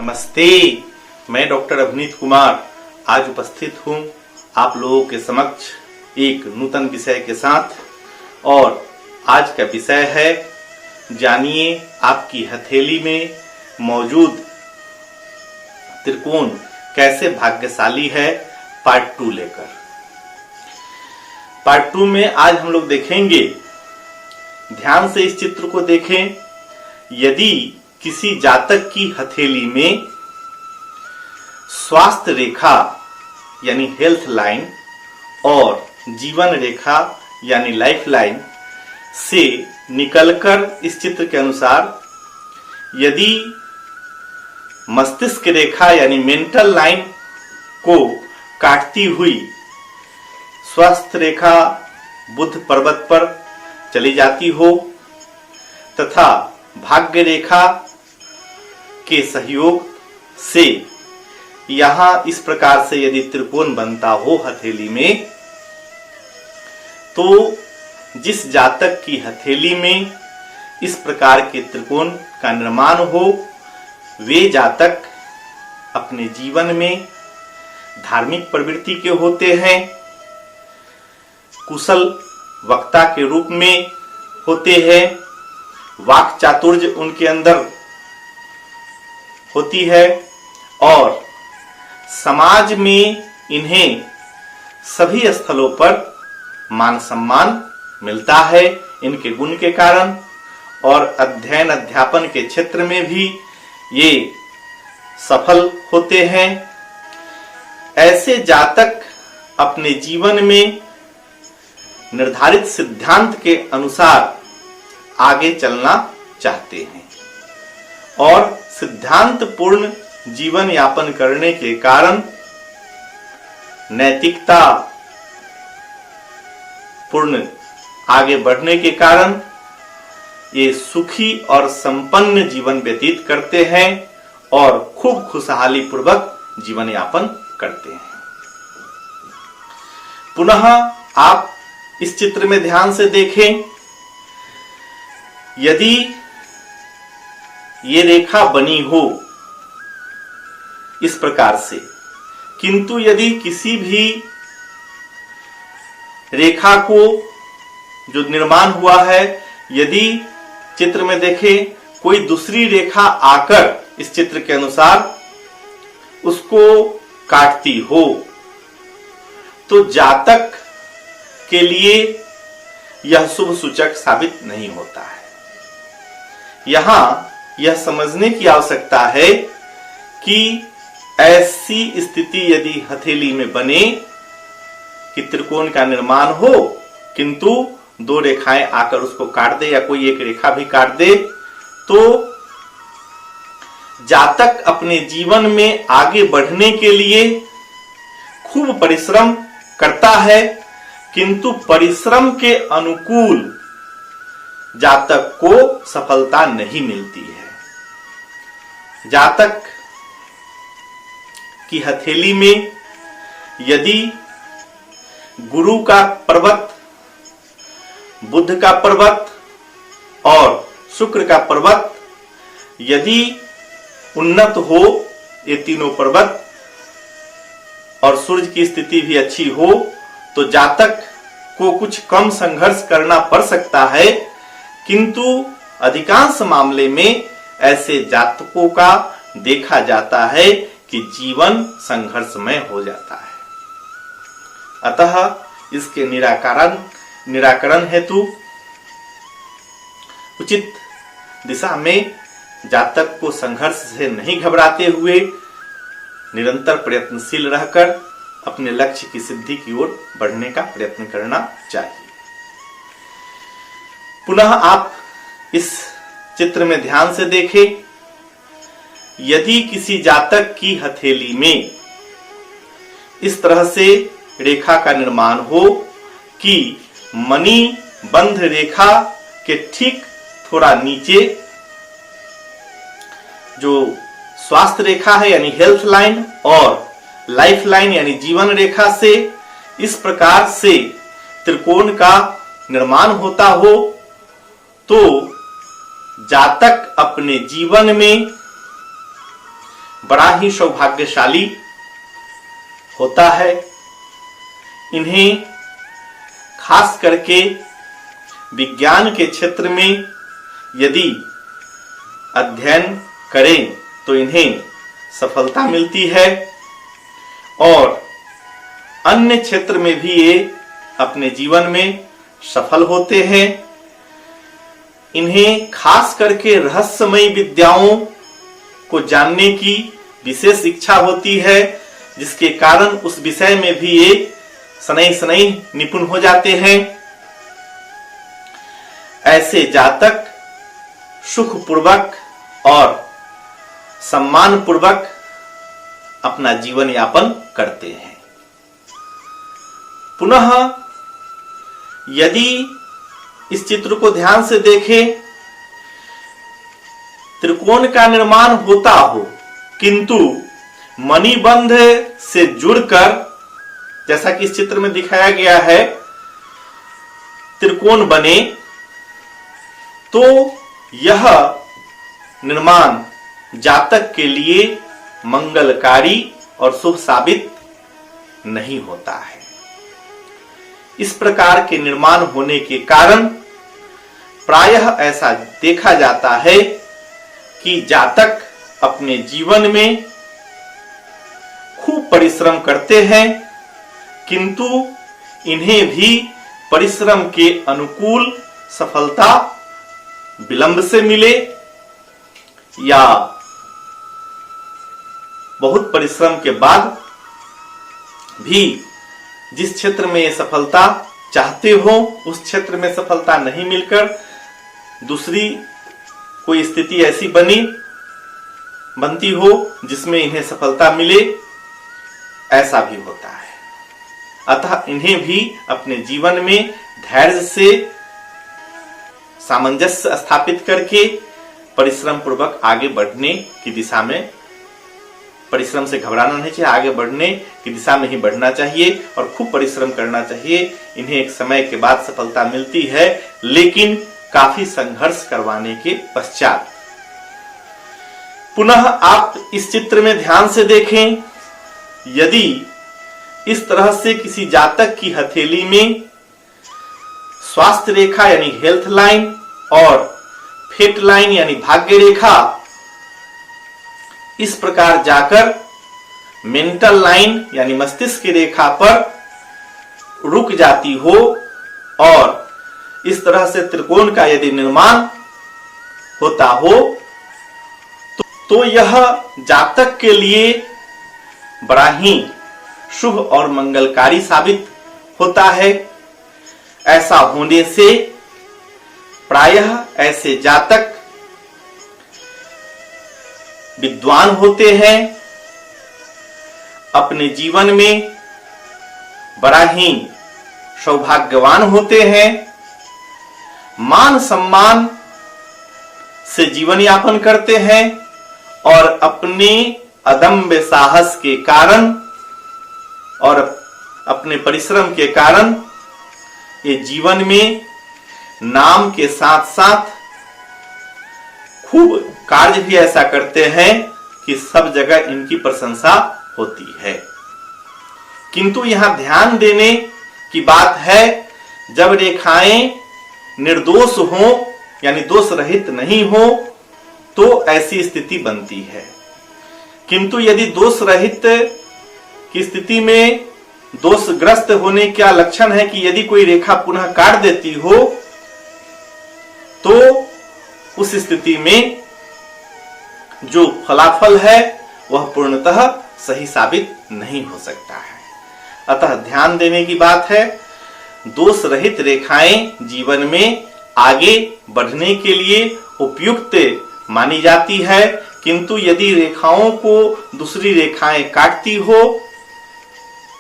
नमस्ते, मैं डॉक्टर अभिनीत कुमार आज उपस्थित हूं आप लोगों के समक्ष एक नूतन विषय के साथ। और आज का विषय है जानिए आपकी हथेली में मौजूद त्रिकोण कैसे भाग्यशाली है, पार्ट 2 लेकर। पार्ट 2 में आज हम लोग देखेंगे, ध्यान से इस चित्र को देखें। यदि किसी जातक की हथेली में स्वास्थ्य रेखा यानी हेल्थ लाइन और जीवन रेखा यानी लाइफ लाइन से निकलकर इस चित्र के अनुसार यदि मस्तिष्क रेखा यानी मेंटल लाइन को काटती हुई स्वास्थ्य रेखा बुध पर्वत पर चली जाती हो तथा भाग्य रेखा के सहयोग से यहां इस प्रकार से यदि त्रिकोण बनता हो हथेली में, तो जिस जातक की हथेली में इस प्रकार के त्रिकोण का निर्माण हो, वे जातक अपने जीवन में धार्मिक प्रवृत्ति के होते हैं, कुशल वक्ता के रूप में होते हैं, वाक चातुर्य उनके अंदर होती है और समाज में इन्हें सभी स्थलों पर मान सम्मान मिलता है इनके गुण के कारण। और अध्ययन अध्यापन के क्षेत्र में भी ये सफल होते हैं। ऐसे जातक अपने जीवन में निर्धारित सिद्धांत के अनुसार आगे चलना चाहते हैं और सिद्धांत पूर्ण जीवन यापन करने के कारण, नैतिकता पूर्ण आगे बढ़ने के कारण ये सुखी और संपन्न जीवन व्यतीत करते हैं और खूब खुशहाली पूर्वक जीवन यापन करते हैं। पुनः आप इस चित्र में ध्यान से देखें। यदि ये रेखा बनी हो इस प्रकार से, किंतु यदि किसी भी रेखा को जो निर्माण हुआ है, यदि चित्र में देखें कोई दूसरी रेखा आकर इस चित्र के अनुसार उसको काटती हो, तो जातक के लिए यह शुभ सूचक साबित नहीं होता है। यहां यह समझने की आवश्यकता है कि ऐसी स्थिति यदि हथेली में बने कि त्रिकोण का निर्माण हो किंतु दो रेखाएं आकर उसको काट दे या कोई एक रेखा भी काट दे, तो जातक अपने जीवन में आगे बढ़ने के लिए खूब परिश्रम करता है, किंतु परिश्रम के अनुकूल जातक को सफलता नहीं मिलती है। जातक की हथेली में यदि गुरु का पर्वत, बुध का पर्वत और शुक्र का पर्वत यदि उन्नत हो, ये तीनों पर्वत और सूर्य की स्थिति भी अच्छी हो, तो जातक को कुछ कम संघर्ष करना पड़ सकता है, किंतु अधिकांश मामले में ऐसे जातकों का देखा जाता है कि जीवन संघर्षमय हो जाता है। अतः इसके निराकरण हेतु उचित दिशा में जातक को संघर्ष से नहीं घबराते हुए निरंतर प्रयत्नशील रहकर अपने लक्ष्य की सिद्धि की ओर बढ़ने का प्रयत्न करना चाहिए। पुनः आप इस चित्र में ध्यान से देखें। यदि किसी जातक की हथेली में इस तरह से रेखा का निर्माण हो कि मणि बंध रेखा के ठीक थोड़ा नीचे जो स्वास्थ्य रेखा है यानी हेल्थ लाइन और लाइफ लाइन यानी जीवन रेखा से इस प्रकार से त्रिकोण का निर्माण होता हो, तो जातक अपने जीवन में बड़ा ही सौभाग्यशाली होता है। इन्हें खास करके विज्ञान के क्षेत्र में यदि अध्ययन करें तो इन्हें सफलता मिलती है और अन्य क्षेत्र में भी ये अपने जीवन में सफल होते हैं। इन्हें खास करके रहस्यमयी विद्याओं को जानने की विशेष इच्छा होती है, जिसके कारण उस विषय में भी ये सनई निपुण हो जाते हैं। ऐसे जातक सुखपूर्वक और सम्मान पूर्वक अपना जीवन यापन करते हैं। पुनः यदि इस चित्र को ध्यान से देखें, त्रिकोण का निर्माण होता हो किंतु मणिबंध से जुड़कर, जैसा कि इस चित्र में दिखाया गया है, त्रिकोण बने, तो यह निर्माण जातक के लिए मंगलकारी और शुभ साबित नहीं होता है। इस प्रकार के निर्माण होने के कारण प्रायः ऐसा देखा जाता है कि जातक अपने जीवन में खूब परिश्रम करते हैं, किंतु इन्हें भी परिश्रम के अनुकूल सफलता विलंब से मिले या बहुत परिश्रम के बाद भी जिस क्षेत्र में ये सफलता चाहते हो उस क्षेत्र में सफलता नहीं मिलकर दूसरी कोई स्थिति ऐसी बनती हो जिसमें इन्हें सफलता मिले, ऐसा भी होता है। अतः इन्हें भी अपने जीवन में धैर्य से सामंजस्य स्थापित करके परिश्रम पूर्वक आगे बढ़ने की दिशा में, परिश्रम से घबराना नहीं चाहिए, आगे बढ़ने की दिशा में ही बढ़ना चाहिए और खूब परिश्रम करना चाहिए। इन्हें एक समय के बाद सफलता मिलती है, लेकिन काफी संघर्ष करवाने के पश्चात। पुनः आप इस चित्र में ध्यान से देखें, यदि इस तरह से किसी जातक की हथेली में स्वास्थ्य रेखा यानी हेल्थ लाइन और फेट लाइन यानी भाग्य रेखा इस प्रकार जाकर मेंटल लाइन यानी मस्तिष्क की रेखा पर रुक जाती हो और इस तरह से त्रिकोण का यदि निर्माण होता हो तो यह जातक के लिए बड़ा ही शुभ और मंगलकारी साबित होता है। ऐसा होने से प्रायः ऐसे जातक विद्वान होते हैं, अपने जीवन में बड़ा ही सौभाग्यवान होते हैं, मान सम्मान से जीवन यापन करते हैं और अपने अदम्य साहस के कारण और अपने परिश्रम के कारण ये जीवन में नाम के साथ साथ खूब कार्य भी ऐसा करते हैं कि सब जगह इनकी प्रशंसा होती है। किंतु यहां ध्यान देने की बात है, जब रेखाएं निर्दोष हो यानी दोष रहित नहीं हो तो ऐसी स्थिति बनती है। किंतु यदि दोष रहित की स्थिति में दोषग्रस्त होने का लक्षण है कि यदि कोई रेखा पुनः काट देती हो तो उस स्थिति में जो फलाफल है वह पूर्णतः सही साबित नहीं हो सकता है। अतः ध्यान देने की बात है, दोष रहित रेखाएं जीवन में आगे बढ़ने के लिए उपयुक्त मानी जाती है, किंतु यदि रेखाओं को दूसरी रेखाएं काटती हो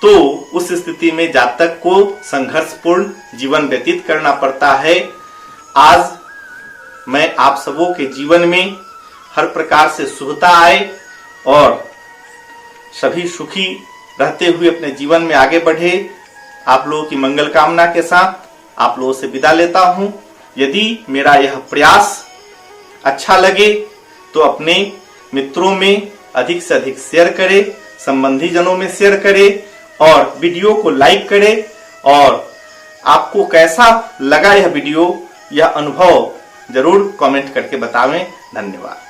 तो उस स्थिति में जातक को संघर्षपूर्ण जीवन व्यतीत करना पड़ता है। आज मैं आप सबों के जीवन में हर प्रकार से शुभता आए और सभी सुखी रहते हुए अपने जीवन में आगे बढ़े, आप लोगों की मंगल कामना के साथ आप लोगों से विदा लेता हूं। यदि मेरा यह प्रयास अच्छा लगे तो अपने मित्रों में अधिक से अधिक शेयर करें, संबंधी जनों में शेयर करें और वीडियो को लाइक करें। और आपको कैसा लगा यह वीडियो, यह अनुभव जरूर कमेंट करके बतावें। धन्यवाद।